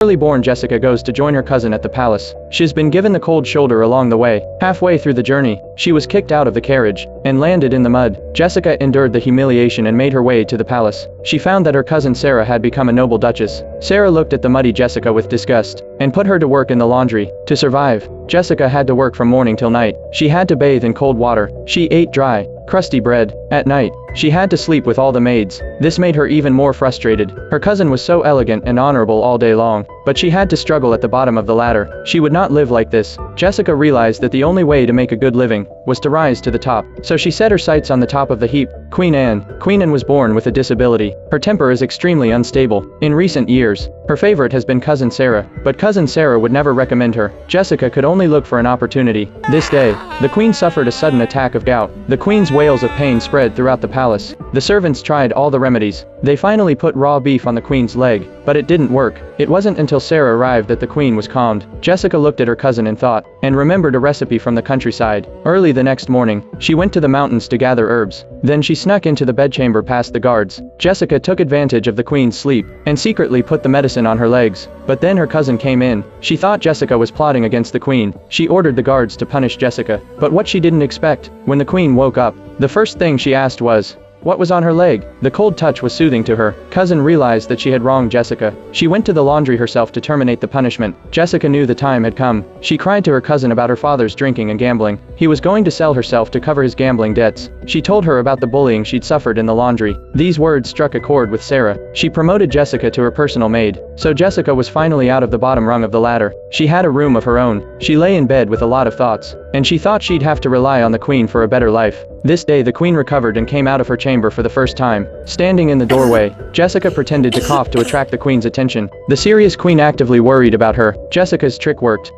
Early born Jessica goes to join her cousin at the palace. She's been given the cold shoulder along the way. Halfway through the journey, she was kicked out of the carriage and landed in the mud. Jessica endured the humiliation and made her way to the palace. She found that her cousin Sarah had become a noble duchess. Sarah looked at the muddy Jessica with disgust and put her to work in the laundry. To survive, Jessica had to work from morning till night. She had to bathe in cold water. She ate dry, crusty bread. At night, she had to sleep with all the maids. This made her even more frustrated. Her cousin was so elegant and honorable all day long, but she had to struggle at the bottom of the ladder. She would not live like this. Jessica realized that the only way to make a good living was to rise to the top. So she set her sights on the top of the heap. Queen Anne. Queen Anne was born with a disability. Her temper is extremely unstable. In recent years, her favorite has been cousin Sarah, but cousin Sarah would never recommend her. Jessica could only look for an opportunity. This day, the queen suffered a sudden attack of gout. The queen's wails of pain spread throughout the palace. The servants tried all the remedies. They finally put raw beef on the queen's leg, but it didn't work. It wasn't until Sarah arrived that the queen was calmed. Jessica looked at her cousin and thought, and remembered a recipe from the countryside. Early the next morning, she went to the mountains to gather herbs. Then she snuck into the bedchamber past the guards. Jessica took advantage of the queen's sleep and secretly put the medicine on her legs. But then her cousin came in. She thought Jessica was plotting against the queen. She ordered the guards to punish Jessica. But what she didn't expect, when the queen woke up, the first thing she asked was, what was on her leg? The cold touch was soothing to her. Cousin realized that she had wronged Jessica. She went to the laundry herself to terminate the punishment. Jessica knew the time had come. She cried to her cousin about her father's drinking and gambling. He was going to sell herself to cover his gambling debts. She told her about the bullying she'd suffered in the laundry. These words struck a chord with Sarah. She promoted Jessica to her personal maid. So Jessica was finally out of the bottom rung of the ladder. She had a room of her own. She lay in bed with a lot of thoughts, and she thought she'd have to rely on the queen for a better life. This day the queen recovered and came out of her chamber for the first time. Standing in the doorway, Jessica pretended to cough to attract the queen's attention. The serious queen actively worried about her. Jessica's trick worked.